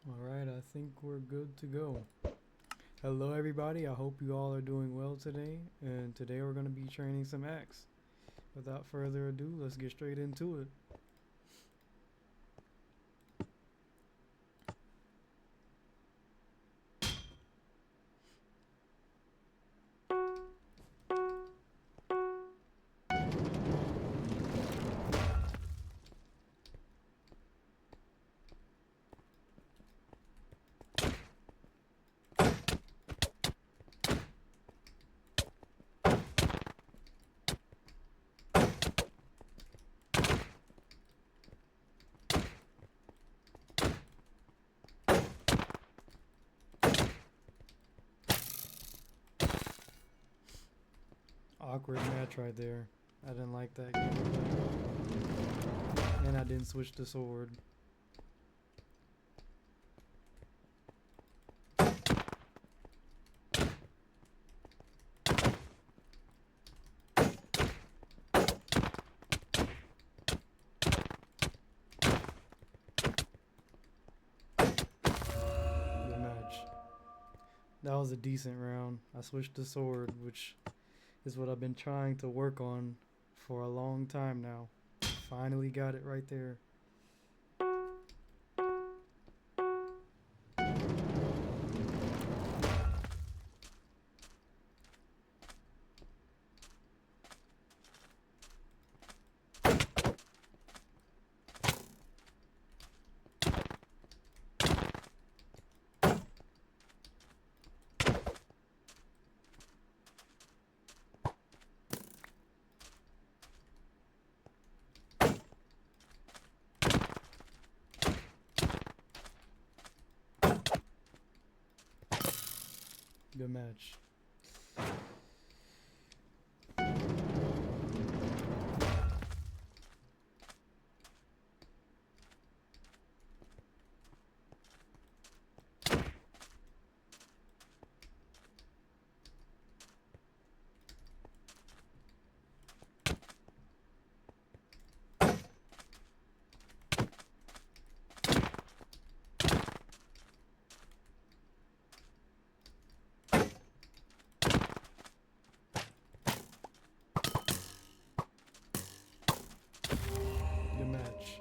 Alright, I think we're good to go. Hello everybody, I hope you all are doing well today, and today we're going to be training some axe. Without further ado, let's get straight into it. Awkward match right there. I didn't like that gameplay. And I didn't switch the sword. Good match. That was a decent round. I switched the sword, which is what I've been trying to work on for a long time now. Finally got it right there. Good match. Good match.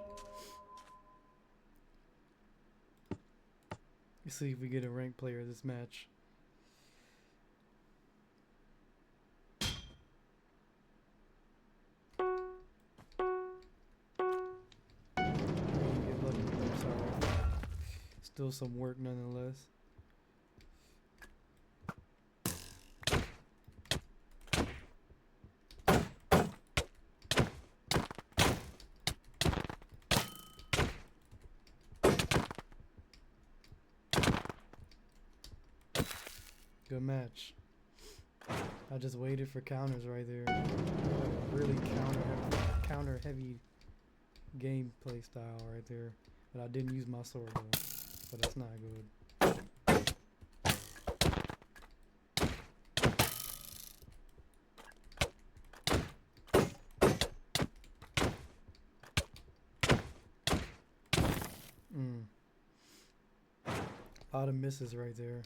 Let's see if we get a ranked player this match. Didn't get lucky there, sorry. Still some work nonetheless. Good match. I just waited for counters right there. A really counter heavy gameplay style right there. But I didn't use my sword though. So that's not good. A lot of misses right there.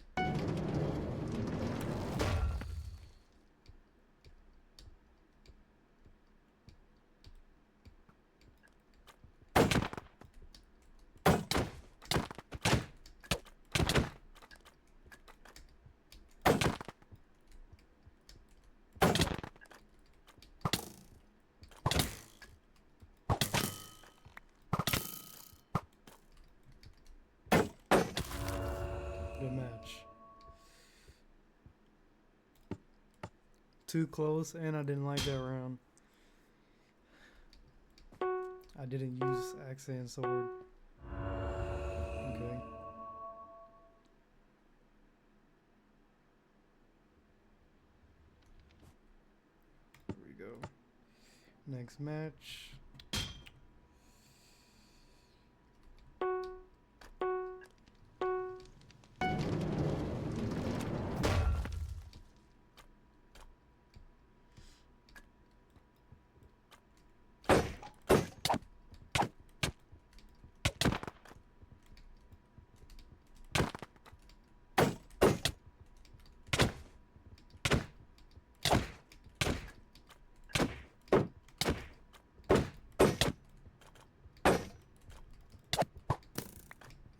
Good match. Too close, and I didn't like that round. I didn't use axe and sword. Okay. Here we go. Next match.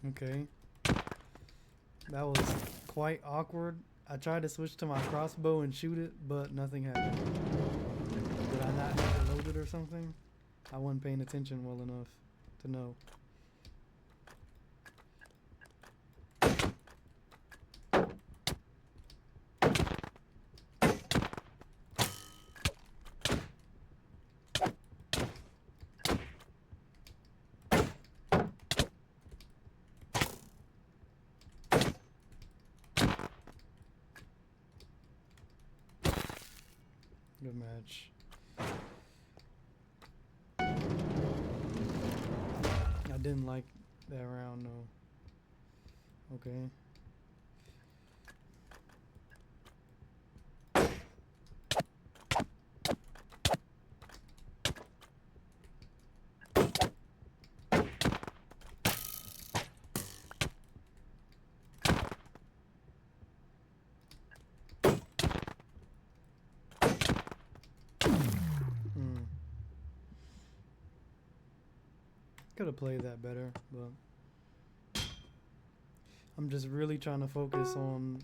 Okay. That was quite awkward. I tried to switch to my crossbow and shoot it, but nothing happened. Did I not have it loaded or something? I wasn't paying attention well enough to know. Good match. I didn't like that round, though. Okay. Could have played that better, but I'm just really trying to focus on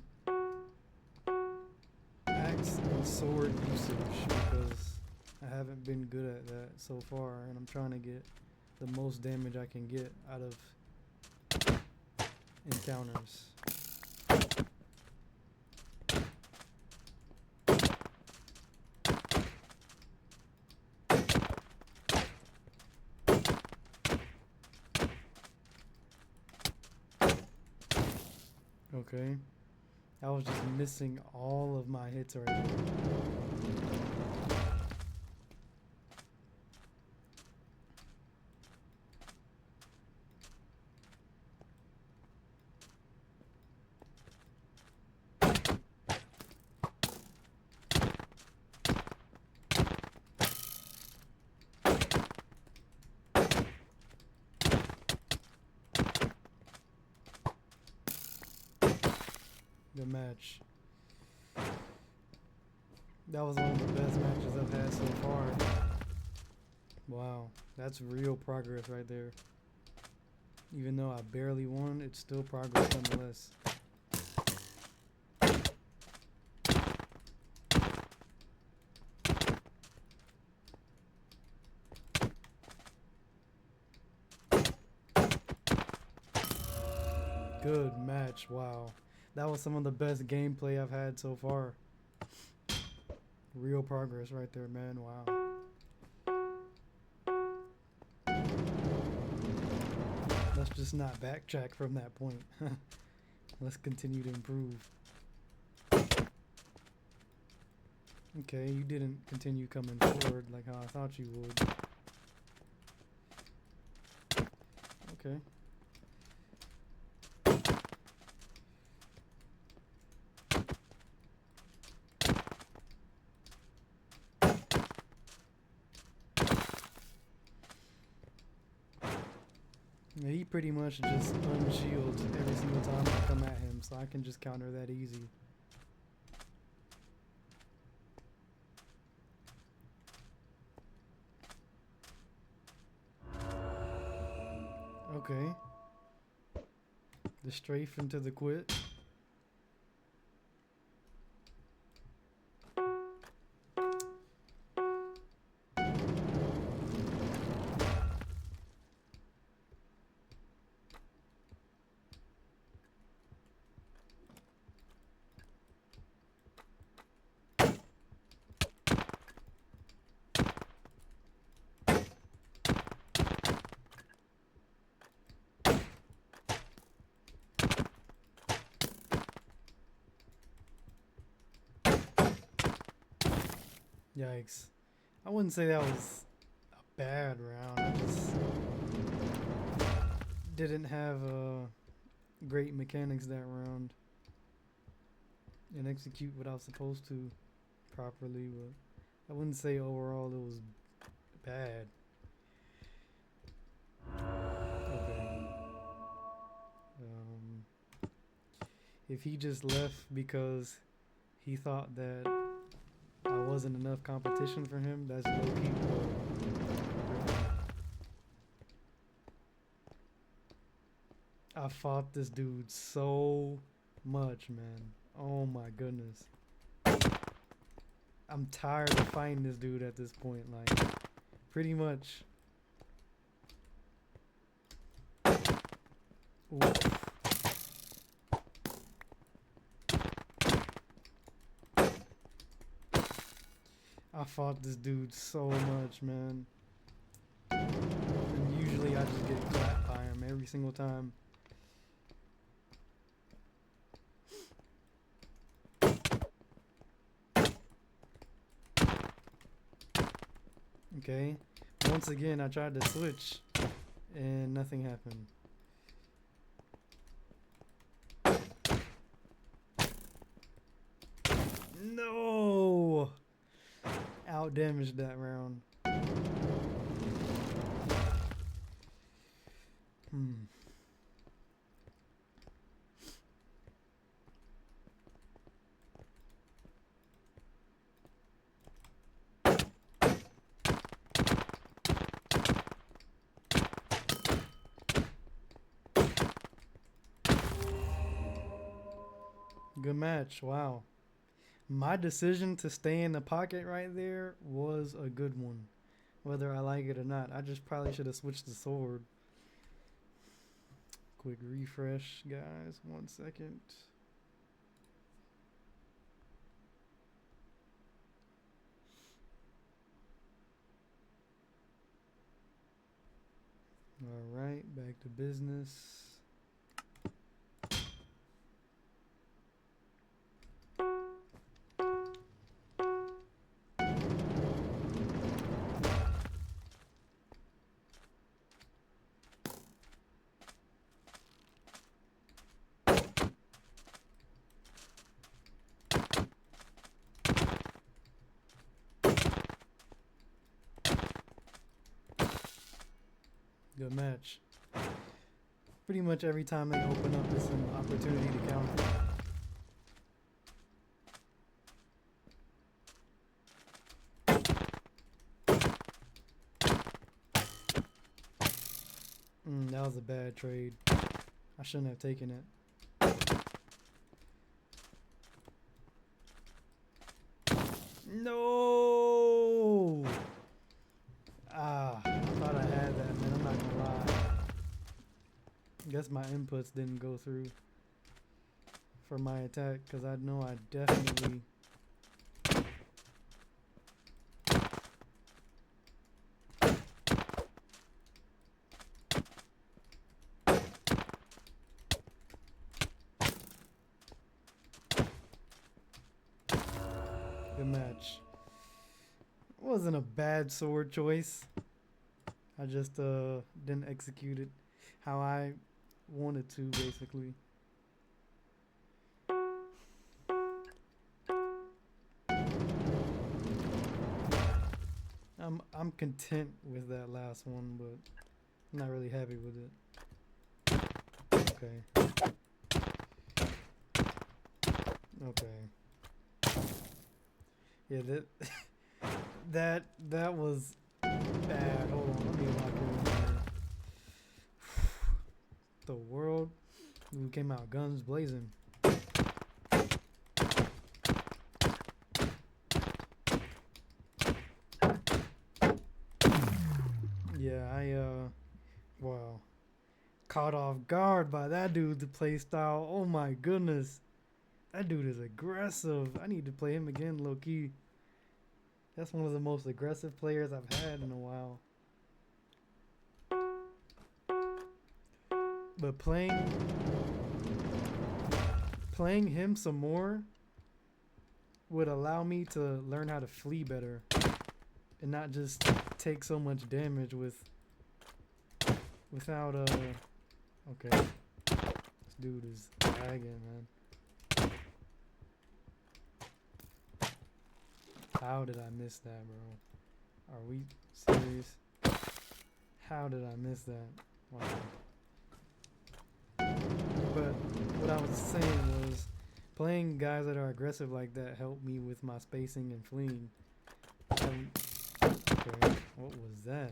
axe and sword usage because I haven't been good at that so far, and I'm trying to get the most damage I can get out of encounters. Okay. I was just missing all of my hits right there. Good match. That was one of the best matches I've had so far. Wow, that's real progress right there. Even though I barely won, it's still progress nonetheless. Good match, wow. That was some of the best gameplay I've had so far. Real progress right there, man, wow. Let's just not backtrack from that point. Let's continue to improve. Okay, you didn't continue coming forward like how I thought you would. Okay. Yeah, he pretty much just unshields every single time I come at him, so I can just counter that easy. Okay. The strafe into the quit. Yikes. I wouldn't say that was a bad round. I just didn't have great mechanics that round and execute what I was supposed to properly, but I wouldn't say overall it was bad. Okay. If he just left because he thought that I wasn't enough competition for him, that's low-key poor. I fought this dude so much, man. Oh my goodness. I'm tired of fighting this dude at this point, like, pretty much. Oof. I fought this dude so much, man. And usually I just get clapped by him every single time. Okay. Once again, I tried to switch and nothing happened. No! Out damaged that round. Good match. Wow. My decision to stay in the pocket right there was a good one. Whether I like it or not. I just probably should have switched the sword. Quick refresh, guys. 1 second. Alright, back to business. Good match. Pretty much every time they open up, it's an opportunity to counter. That was a bad trade. I shouldn't have taken it. No! I thought I had that, man. I'm not gonna lie. Guess my inputs didn't go through for my attack, because I know I definitely... Good match. Wasn't a bad sword choice. I just didn't execute it how I wanted to, basically. I'm content with that last one, but I'm not really happy with it. Okay. Okay. Yeah, that was bad. Hold on, let me lock in here. The world, we came out guns blazing. Yeah, wow. Caught off guard by that dude's play style. Oh my goodness. That dude is aggressive. I need to play him again, low key. That's one of the most aggressive players I've had in a while. But playing him some more would allow me to learn how to flee better and not just take so much damage without okay. This dude is lagging, man. How did I miss that, bro? Are we serious? How did I miss that? Wow. But what I was saying was playing guys that are aggressive like that helped me with my spacing and fleeing. Okay, what was that?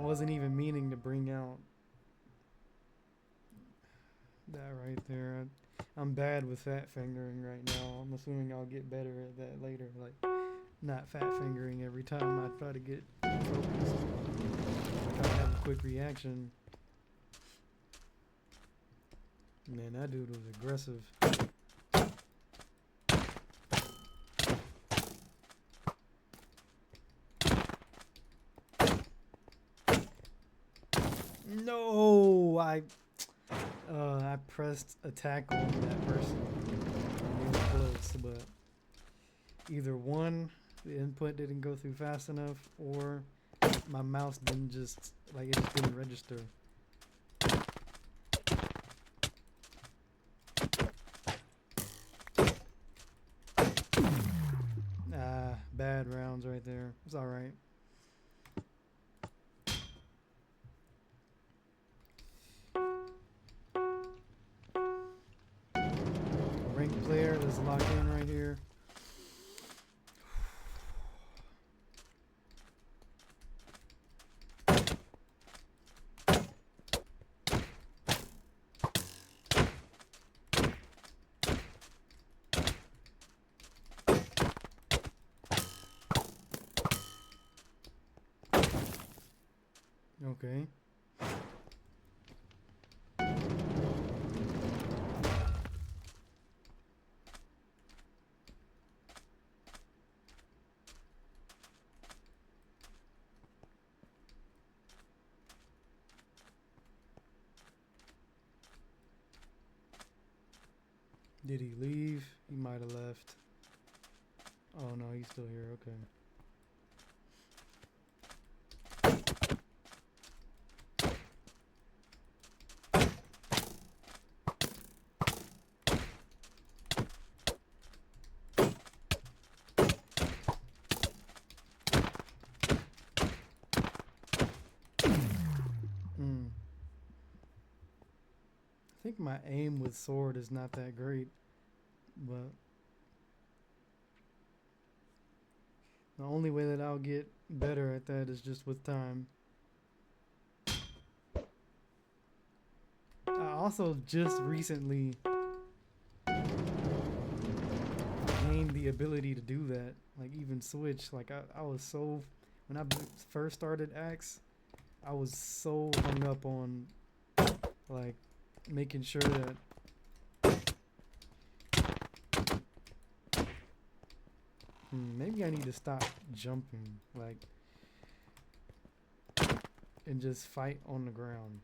wasn't even meaning to bring out that right there. I'm bad with fat fingering right now. I'm assuming I'll get better at that later. Like, not fat fingering every time I try to get focused. I try to have a quick reaction. Man, that dude was aggressive. No, I pressed attack on that person. And they were close, but either one, the input didn't go through fast enough, or my mouse didn't just, like, it just didn't register. Bad rounds right there. It's alright. Ranked player, let's lock in right here. Okay. Did he leave? He might have left. Oh no, he's still here. Okay. I think my aim with sword is not that great, but the only way that I'll get better at that is just with time. I also just recently gained the ability to do that, like even switch. Like I was so, when I first started Axe, I was so hung up on like making sure that maybe I need to stop jumping, like, and just fight on the ground.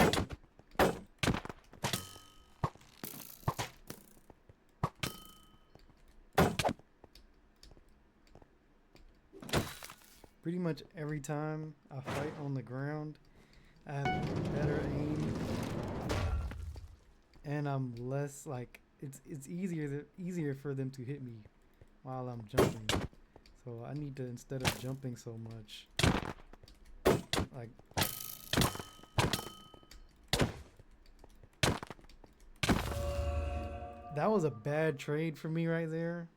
Pretty much every time I fight on the ground, I have better aim, and I'm less, like, it's easier for them to hit me while I'm jumping. So I need to, instead of jumping so much, like, that was a bad trade for me right there.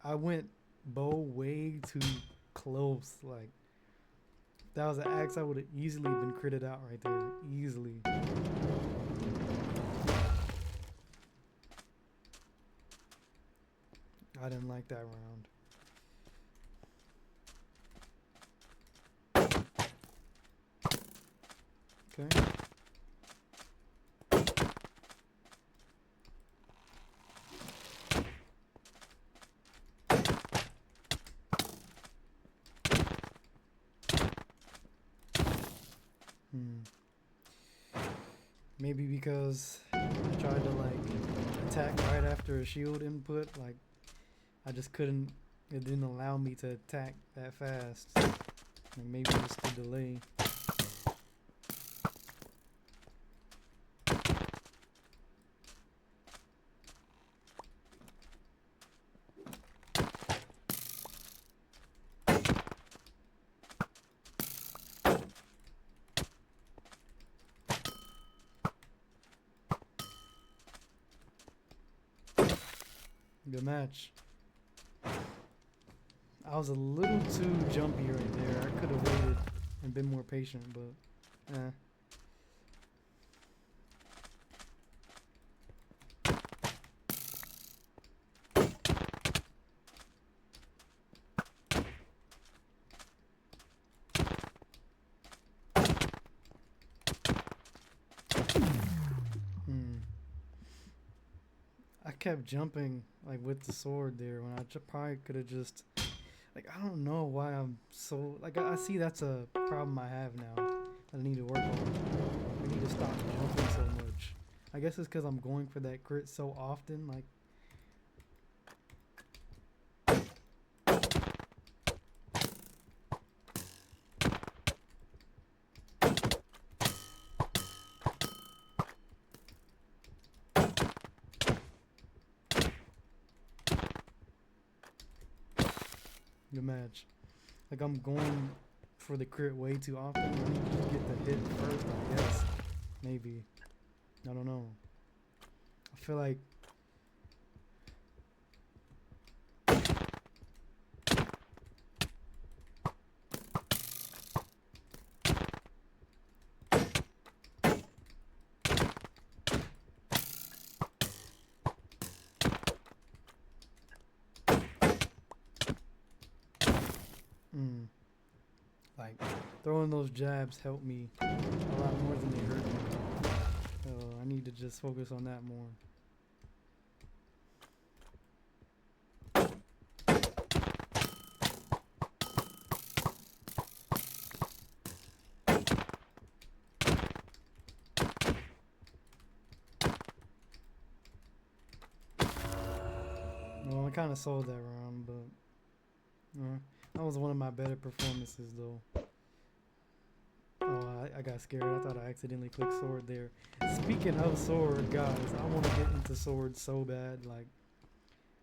I went bow way too close. Like, that was an axe I would have easily been critted out right there. Easily. I didn't like that round. Okay. Maybe because I tried to, like, attack right after a shield input, like, I just couldn't, it didn't allow me to attack that fast. Like, maybe just the delay. Good match. I was a little too jumpy right there. I could have waited and been more patient, but I kept jumping like with the sword there when I probably could have just like I don't know why I'm so like I see that's a problem I have now that I need to work on. I need to stop jumping so much. I guess it's because I'm going for that crit so often. Like good match. Like I'm going for the crit way too often. I need to just get the hit first, I guess. Maybe. I don't know. I feel like like throwing those jabs helped me a lot more than they hurt me. So I need to just focus on that more. Well, I kind of sold that round, but that was one of my better performances, though. Oh, I got scared. I thought I accidentally clicked sword there. Speaking of sword, guys, I want to get into sword so bad. Like,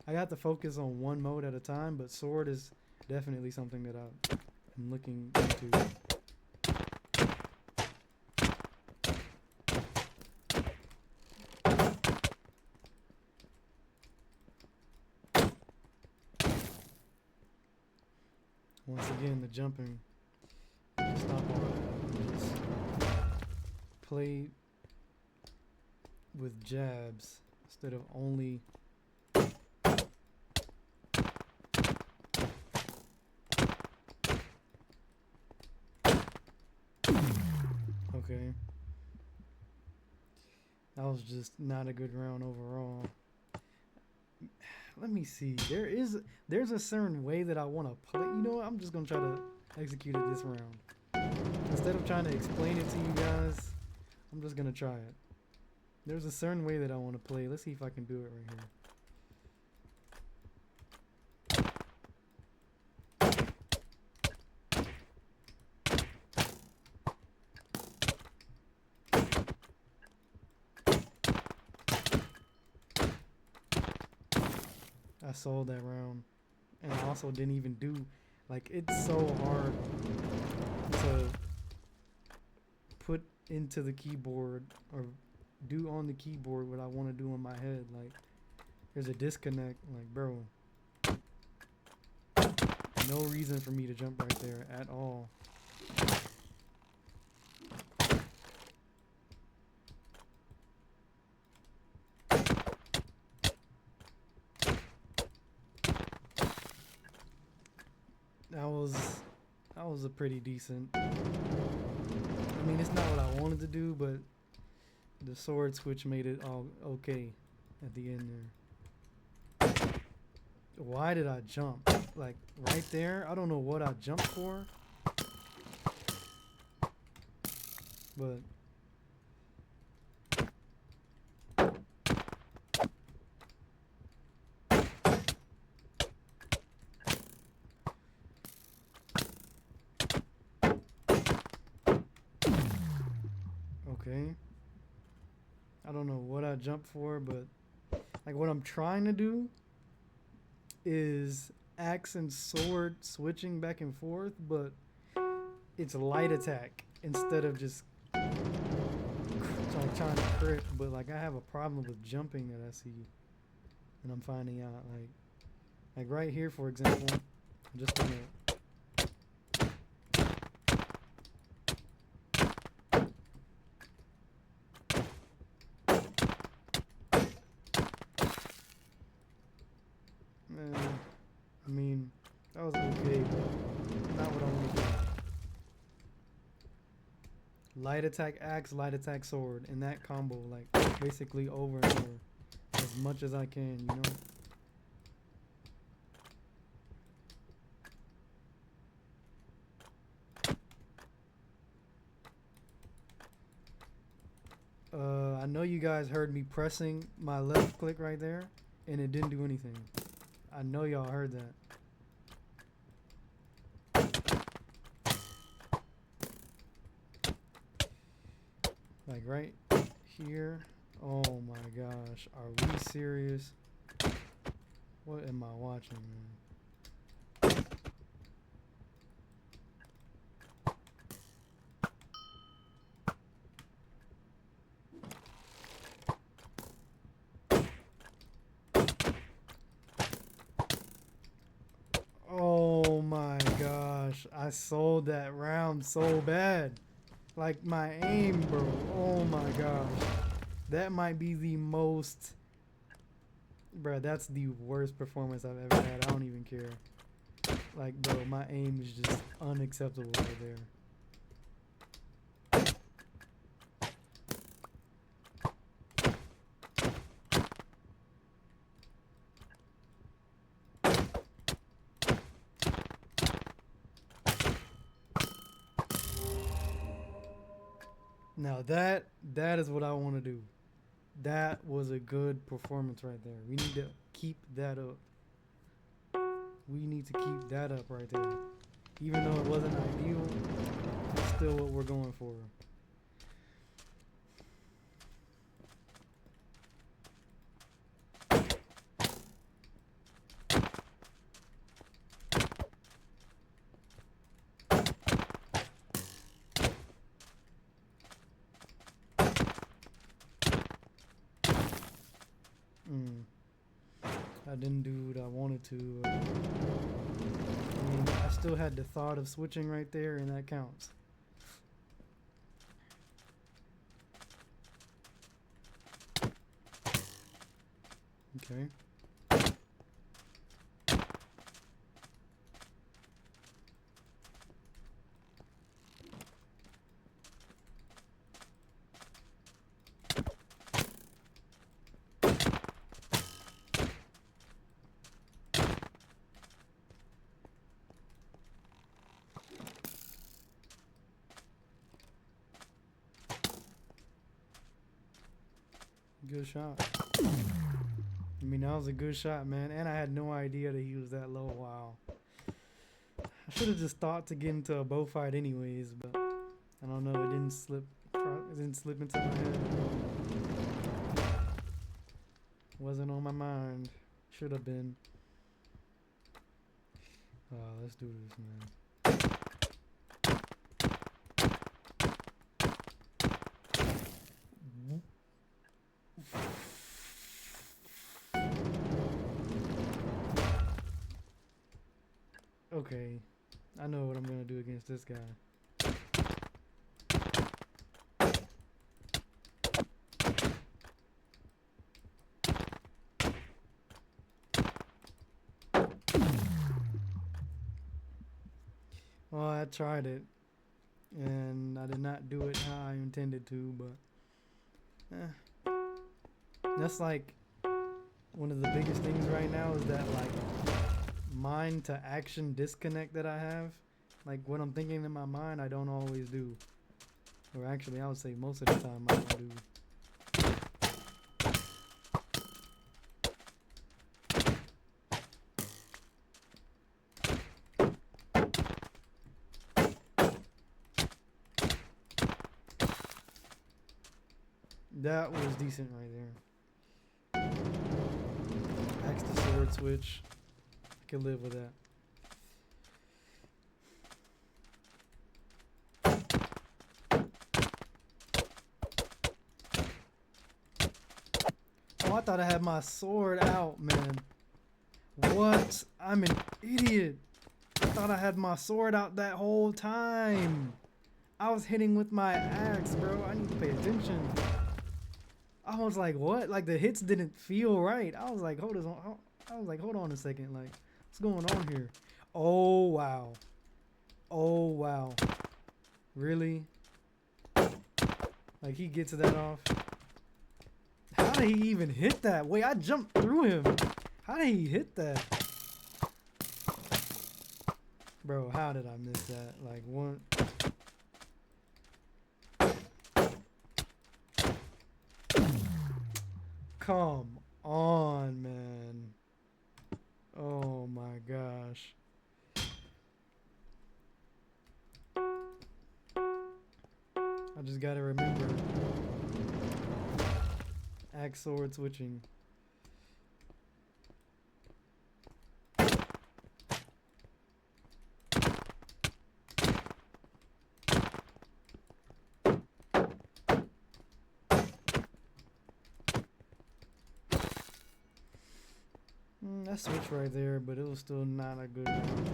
I got to focus on one mode at a time, but sword is definitely something that I'm looking into. Once again, the jumping. Stop all that. Just play with jabs instead of only. Okay. That was just not a good round overall. Let me see. There's a certain way that I want to play. You know what? I'm just gonna try to execute it this round. Instead of trying to explain it to you guys, I'm just gonna try it. There's a certain way that I want to play. Let's see if I can do it right here. I sold that round, and I also didn't even do, like, it's so hard to put into the keyboard or do on the keyboard what I want to do in my head. Like, there's a disconnect. Like, bro, no reason for me to jump right there at all. That was a pretty decent. I mean, it's not what I wanted to do, but the sword switch made it all okay at the end there. Why did I jump? Like right there? I don't know what I jumped for. But okay. I don't know what I jumped for, but like what I'm trying to do is axe and sword switching back and forth, but it's light attack instead of just like trying to crit. But like I have a problem with jumping that I see, and I'm finding out like right here, for example, I'm just gonna light attack axe, light attack sword, in that combo, like basically over and over, as much as I can, you know. I know you guys heard me pressing my left click right there, and it didn't do anything. I know y'all heard that. Like right here. Oh my gosh. Are we serious? What am I watching, man? Oh my gosh. I sold that round so bad. Like my aim, bro. Oh my gosh. That might be the most... Bro, that's the worst performance I've ever had. I don't even care. Like, bro, my aim is just unacceptable right there. Now that is what I want to do. That was a good performance right there. We need to keep that up. We need to keep that up right there. Even though it wasn't ideal, it's still what we're going for. I didn't do what I wanted to. I mean, I still had the thought of switching right there, and that counts. Okay. Good shot. I mean, that was a good shot, man. And I had no idea that he was that low. Wow. I should have just thought to get into a bow fight anyways, but I don't know. It didn't slip. It didn't slip into my head. Wasn't on my mind. Should have been. Let's do this, man. Okay, I know what I'm gonna do against this guy. Well, I tried it, and I did not do it how I intended to, but that's like one of the biggest things right now is that like mind to action disconnect that I have. Like what I'm thinking in my mind, I don't always do. Or actually, I would say most of the time I don't do. That was decent right there. Axe to sword switch. I can live with that. Oh, I thought I had my sword out, man. What? I'm an idiot. I thought I had my sword out that whole time. I was hitting with my axe, bro. I need to pay attention. I was like, what? Like the hits didn't feel right. I was like, hold on a second. Like, what's going on here? Oh wow. Oh wow. Really? Like, he gets that off. How did he even hit that? Wait, I jumped through him. How did he hit that? Bro, how did I miss that? Like, one. Come on, man. Oh my gosh. I just gotta remember. Axe sword switching. I switched right there, but it was still not a good round.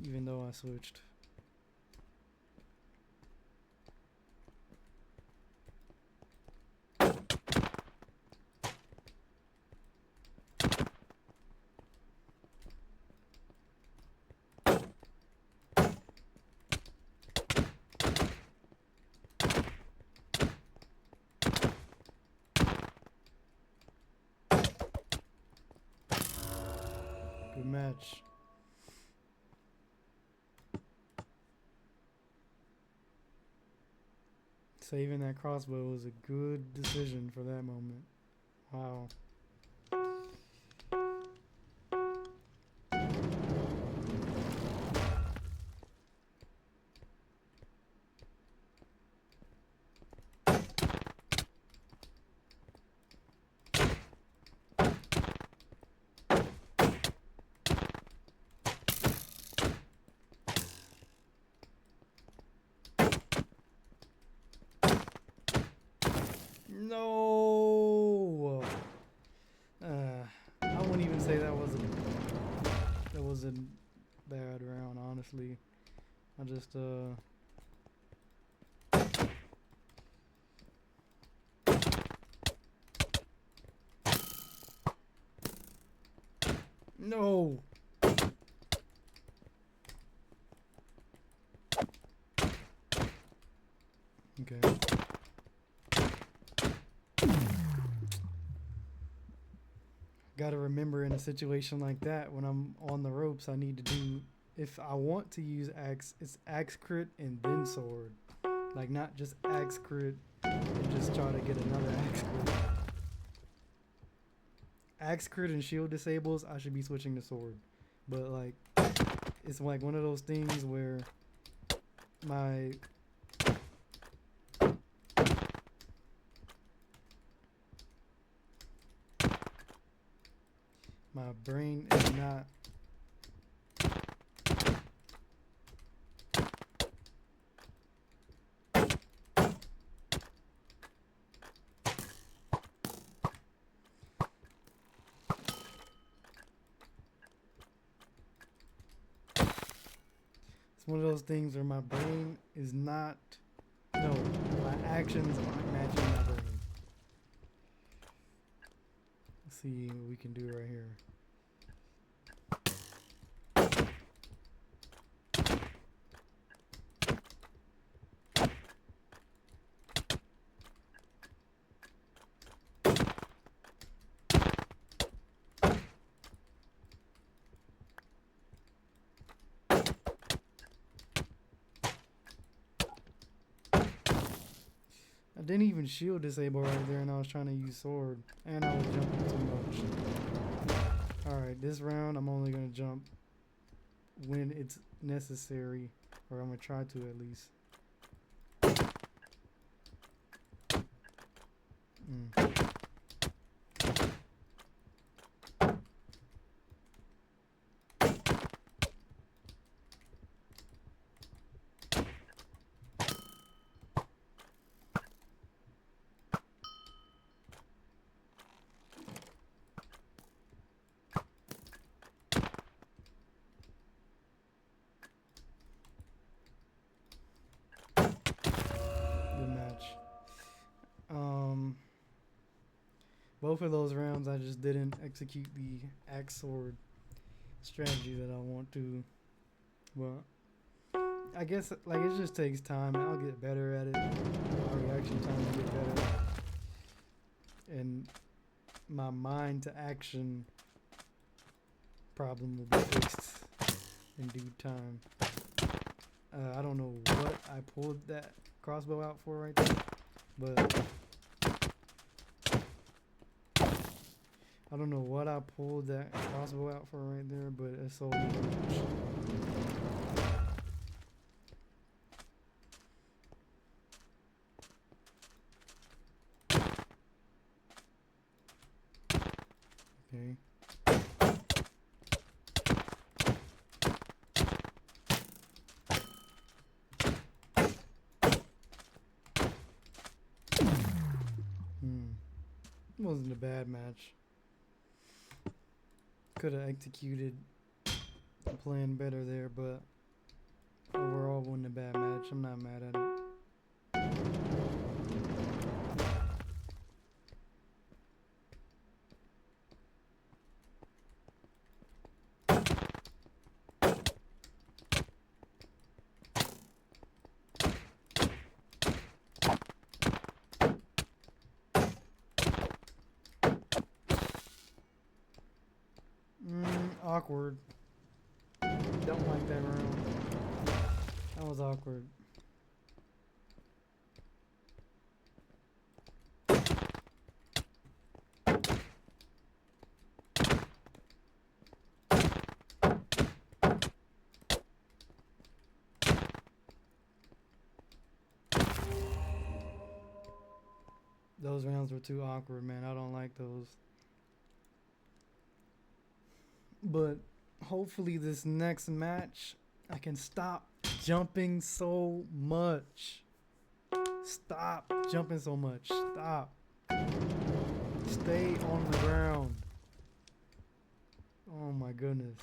Even though I switched. Good match. Saving that crossbow was a good decision for that moment. Wow. No. I wouldn't even say that was a bad round, honestly. I just no. Okay. Gotta remember in a situation like that, when I'm on the ropes, I need to do, if I want to use axe, it's axe crit and then sword. Like, not just axe crit and just try to get another axe crit. Axe crit and shield disables, I should be switching to sword. But like, it's like one of those things where my brain is not it's one of those things where my brain is not, no, my actions aren't matching my brain. Let's see what we can do right here. I didn't even shield disable right there, and I was trying to use sword, and I was jumping too much. Alright, this round I'm only going to jump when it's necessary, or I'm going to try to at least. Good match. Both of those rounds I just didn't execute the axe sword strategy that I want to. But I guess like it just takes time. I'll get better at it. My reaction time will get better, and my mind to action problem will be fixed in due time. I don't know what I pulled that crossbow out for right there, but I don't know what I pulled that crossbow out for right there, but it sold me the match. Okay. It wasn't a bad match. Could have executed the plan better there, but overall wasn't a bad match. I'm not mad at it. Awkward. Don't like that round. That was awkward. Those rounds were too awkward, man. I don't like those. But hopefully this next match, I can stop jumping so much. Stop jumping so much. Stop. Stay on the ground. Oh my goodness.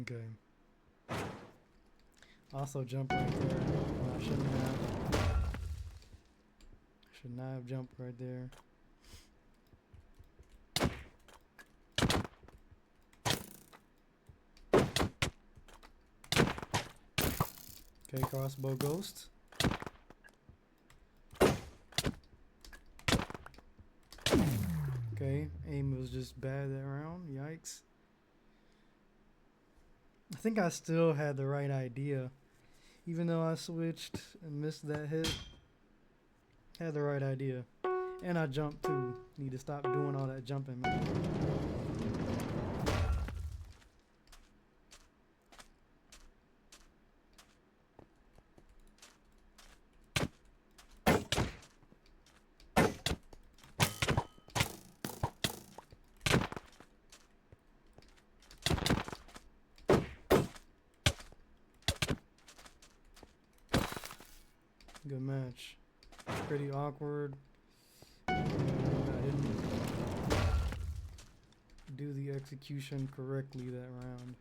Okay. Also jump right there. I shouldn't have. Should not have jumped right there. Okay, crossbow ghost. Okay, aim was just bad that round. Yikes. I think I still had the right idea. Even though I switched and missed that hit, had the right idea. And I jumped too. Need to stop doing all that jumping, man. Good match. Pretty awkward. And I didn't do the execution correctly that round.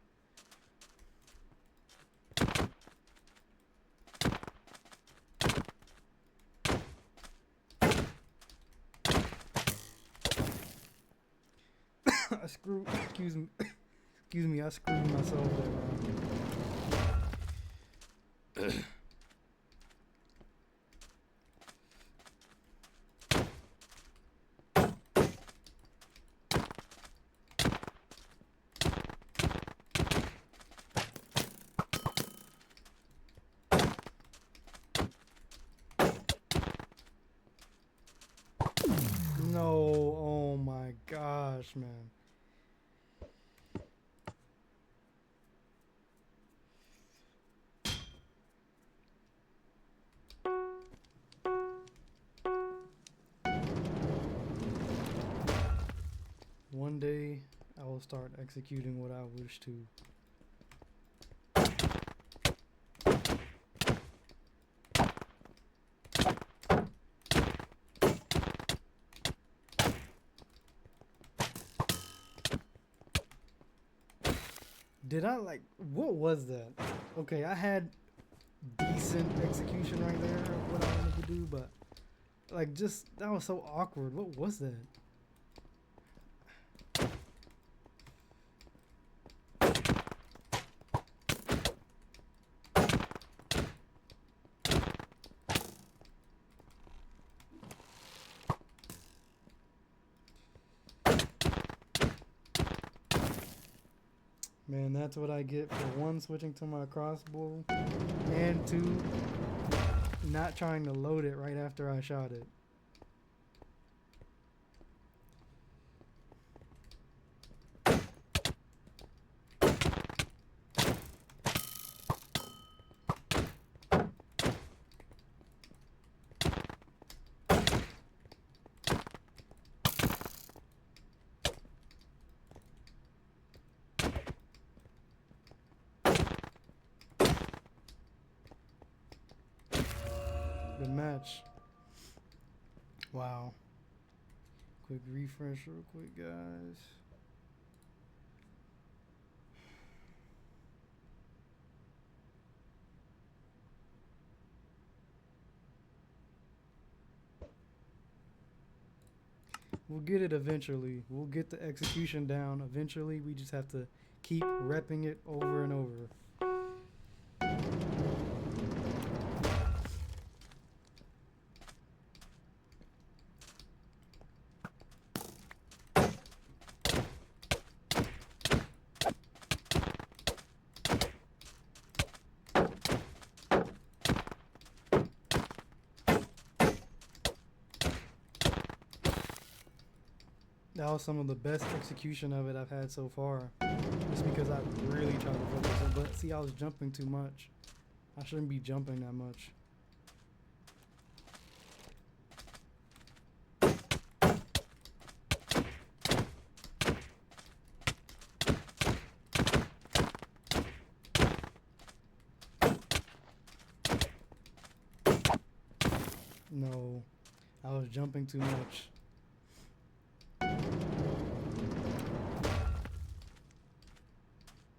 I screwed, excuse me, I screwed myself that round. No, oh my gosh, man. One day, I will start executing what I wish to. Did I like, what was that? Okay, I had decent execution right there of what I wanted to do, but like just, that was so awkward. What was that? Man, that's what I get for one, switching to my crossbow, and two, not trying to load it right after I shot it. Good match. Wow. Quick refresh real quick, guys. We'll get it eventually. We'll get the execution down eventually. We just have to keep repping it over and over. That was some of the best execution of it I've had so far. Just because I really tried to focus on, but see, I was jumping too much. I shouldn't be jumping that much. No, I was jumping too much.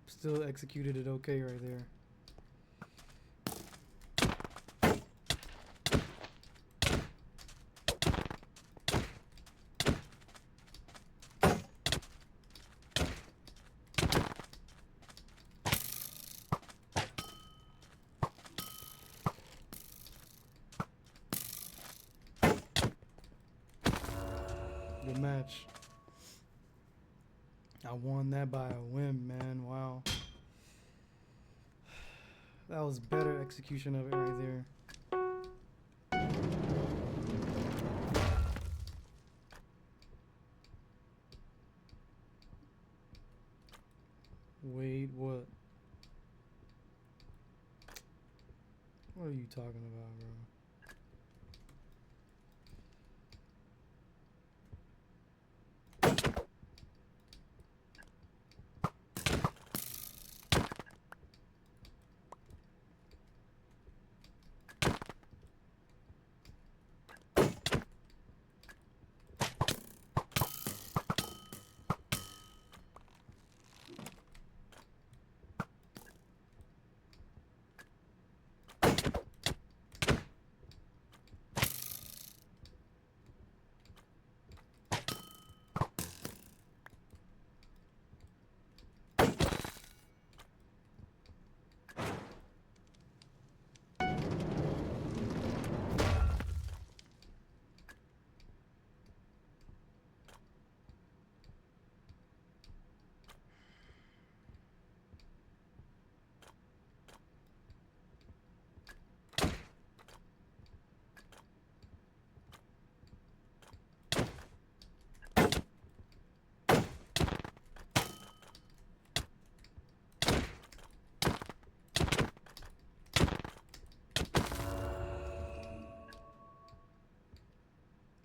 Still executed it okay right there. Good match. I won that by a whim, man. Wow. That was better execution of it right there. Wait, what? What are you talking about, bro?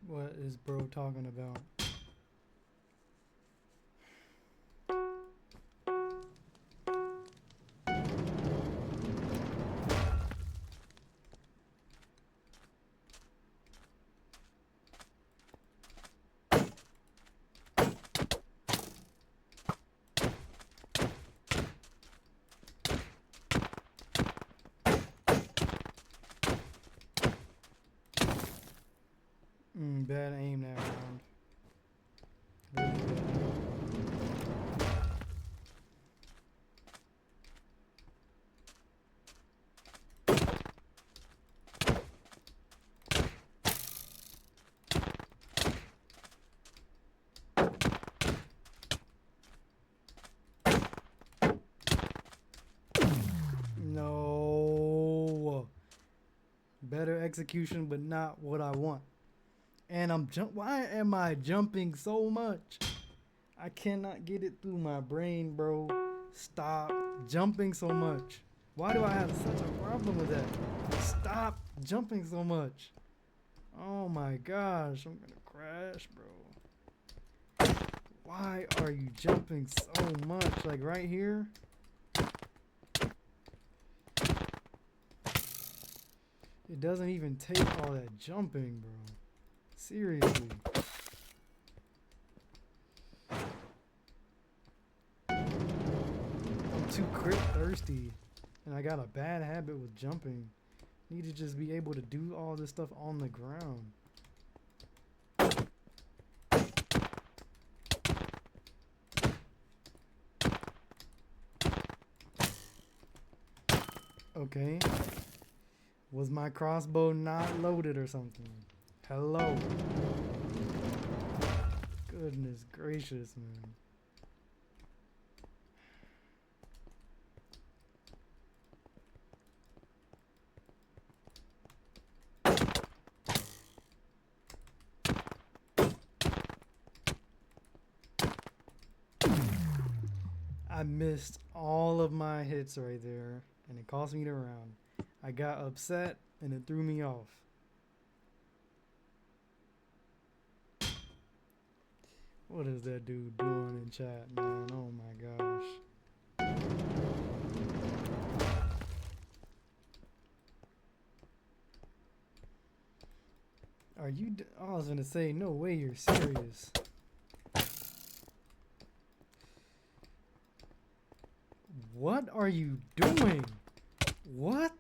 What is bro talking about? Bad aim that round. Really bad aim. No. Better execution, but not what I want. And why am I jumping so much? I cannot get it through my brain, bro. Stop jumping so much. Why do I have such a problem with that? Stop jumping so much. Oh my gosh, I'm gonna crash, bro. Why are you jumping so much? Like right here? It doesn't even take all that jumping, bro. Seriously. I'm too crit thirsty. And I got a bad habit with jumping. Need to just be able to do all this stuff on the ground. Okay. Was my crossbow not loaded or something? Hello. Goodness gracious, man. I missed all of my hits right there, and it cost me the round. I got upset, and it threw me off. What is that dude doing in chat, man? Oh my gosh. Are you... I was gonna say, no way you're serious. What are you doing? What?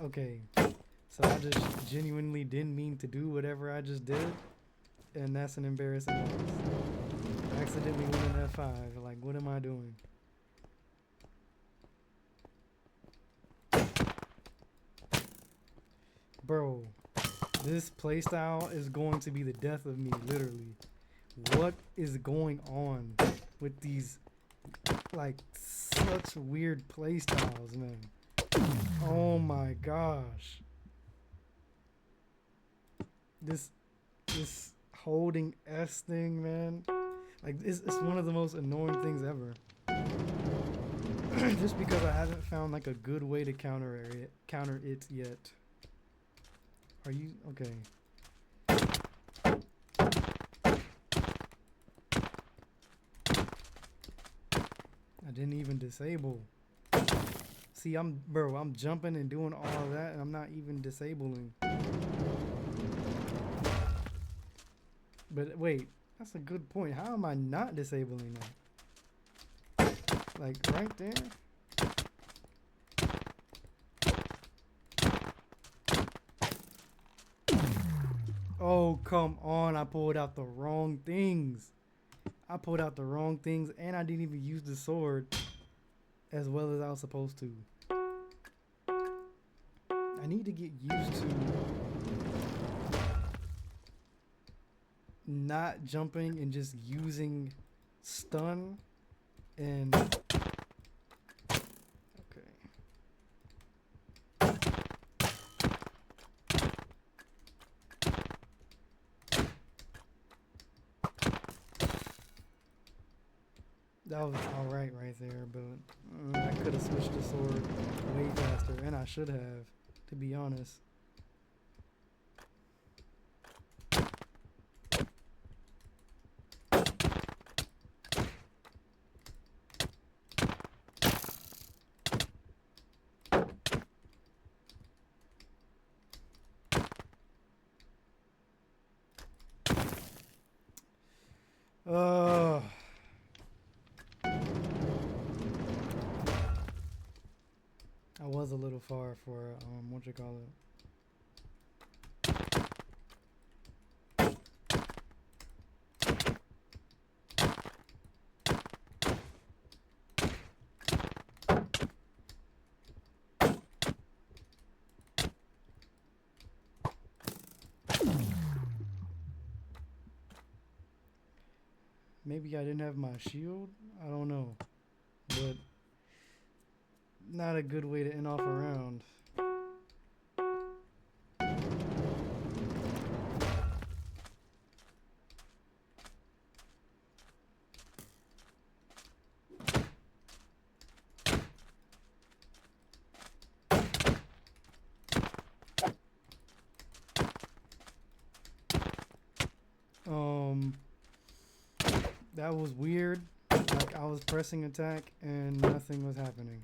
Okay, so I just genuinely didn't mean to do whatever I just did, and that's an embarrassing loss. I accidentally went an F5. Like, what am I doing? Bro, this playstyle is going to be the death of me, literally. What is going on with these, like, such weird playstyles, man? Oh my gosh. This holding S thing, man. Like, it's one of the most annoying things ever. Just because I haven't found, like, a good way to counter it yet. Are you... Okay. I didn't even disable. See, I'm jumping and doing all of that, and I'm not even disabling. But wait, that's a good point. How am I not disabling that? Like, right there? Oh, come on. I pulled out the wrong things. I pulled out the wrong things, and I didn't even use the sword as well as I was supposed to. I need to get used to not jumping and just using stun and... Okay. That was alright right there, but I could have switched the sword way faster, and I should have, to be honest. I was a little far for what you call it. Maybe I didn't have my shield. I don't know, but not a good way to end off a round. That was weird. Like I was pressing attack and nothing was happening.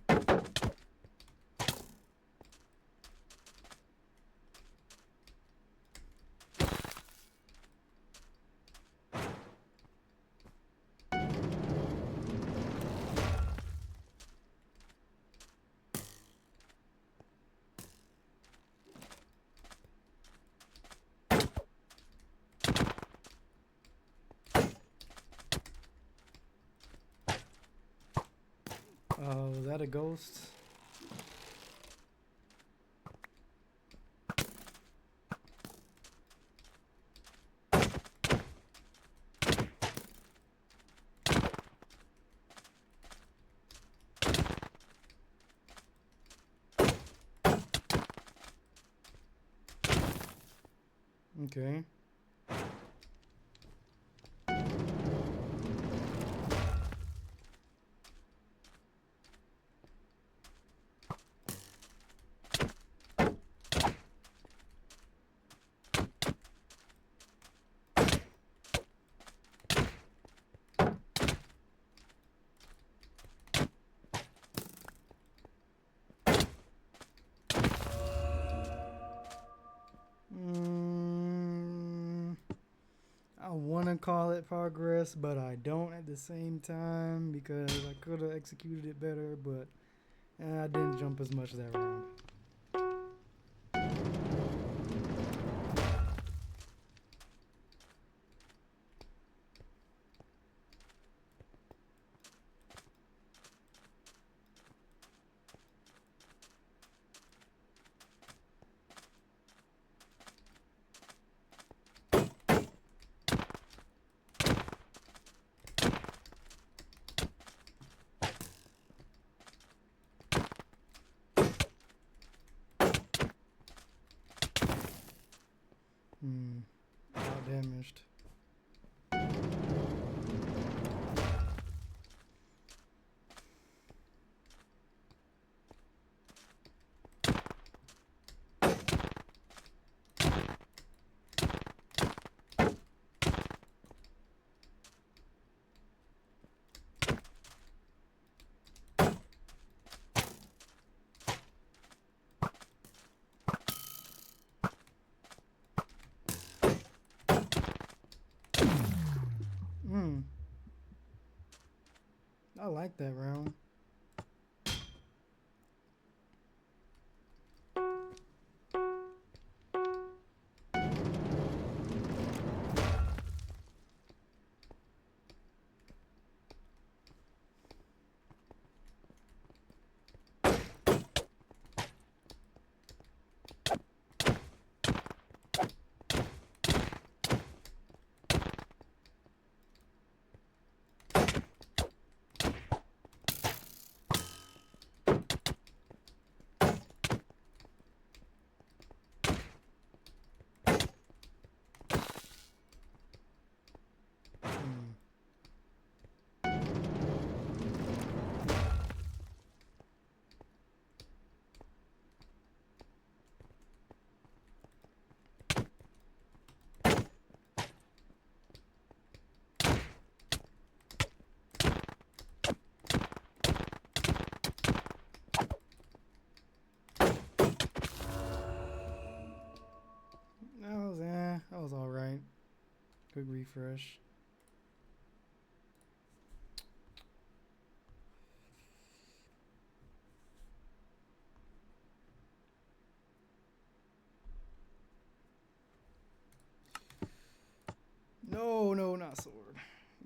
Was that a ghost? Okay. I want to call it progress, but I don't at the same time because I could have executed it better, but I didn't jump as much that round. Got damaged. I like that round. That was all right. Quick refresh. No, no, not sword.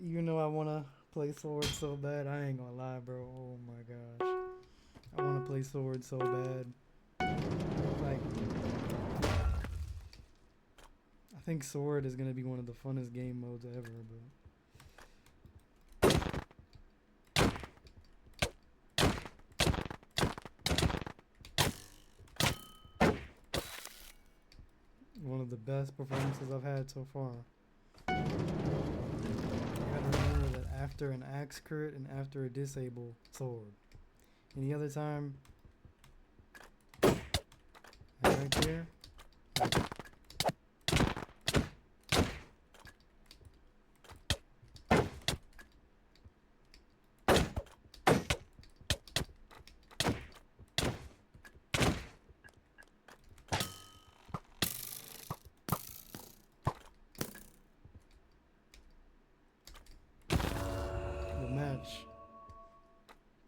Even though I want to play sword so bad, I ain't gonna lie, bro. Oh my gosh. I want to play sword so bad. Like, I think sword is gonna be one of the funnest game modes ever, but. One of the best performances I've had so far. You gotta remember that after an axe crit and after a disable sword. Any other time, right there. The match.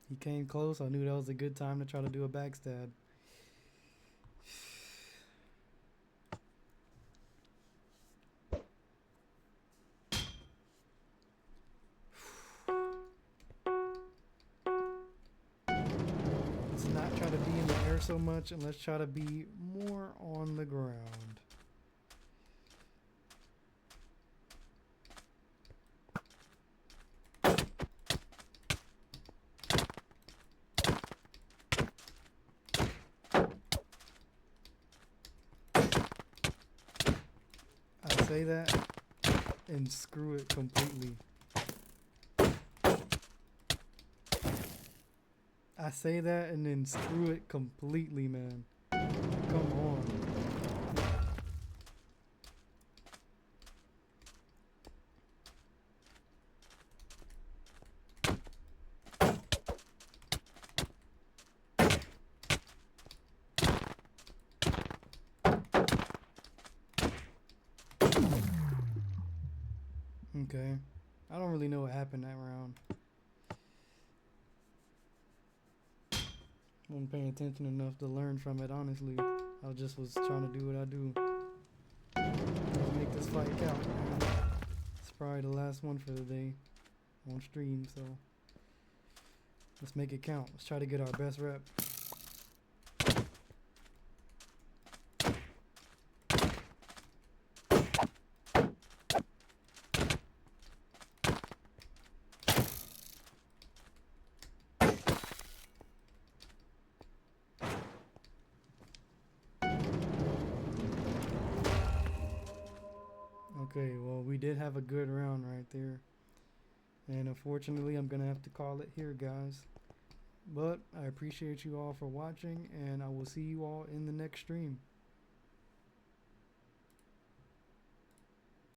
He came close. I knew that was a good time to try to do a backstab. Let's not try to be in the air so much, and let's try to be more on the ground. I say that and screw it completely. I say that and then screw it completely, man. Like, come on. Okay. I don't really know what happened that round. Wasn't paying attention enough to learn from it, honestly. I just was trying to do what I do. Let's make this fight count, man. It's probably the last one for the day on stream, so let's make it count. Let's try to get our best rep. Okay, well, we did have a good round right there. And unfortunately, I'm going to have to call it here, guys. But I appreciate you all for watching, and I will see you all in the next stream.